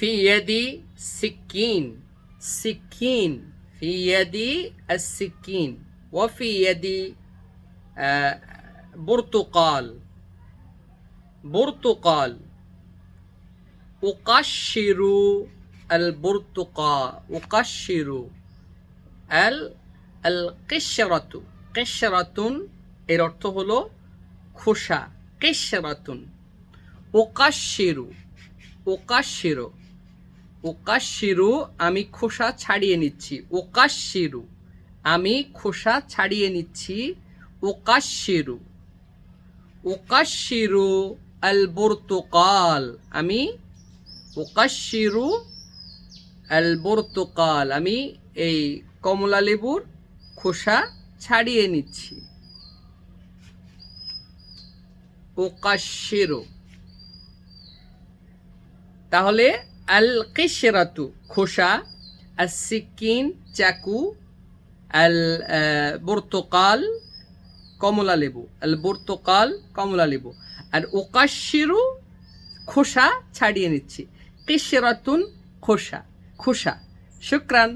في يدي سكين سكين في يدي السكين وفي يدي برتقال برتقال أقشر البرتقال أقشر القشرة قشرة এর অর্থ হলো খোসা কিশরাতুন উকাশিরু উকাশিরু উকাশিরু আমি খোসা ছাড়িয়ে নিচ্ছি উকাশিরু আমি খোসা ছাড়িয়ে নিচ্ছি উকাশিরু উকাশিরু আল বুরতুকাল আমি উকাশিরু আল বুরতুকাল আমি এই কমলা লেবুর খোসা ছাড়িয়ে নিচ্ছি উকাশিরু তাহলে আল কিশরাতু খোসা আসিকিন চাকু আল বুরতুকাল কমলা লেবু আল বুরতুকাল কমলা লেবু আর উকাশিরু খোসা ছাড়িয়ে নিচ্ছি কিশরাতুন খোসা খোসা শুকরান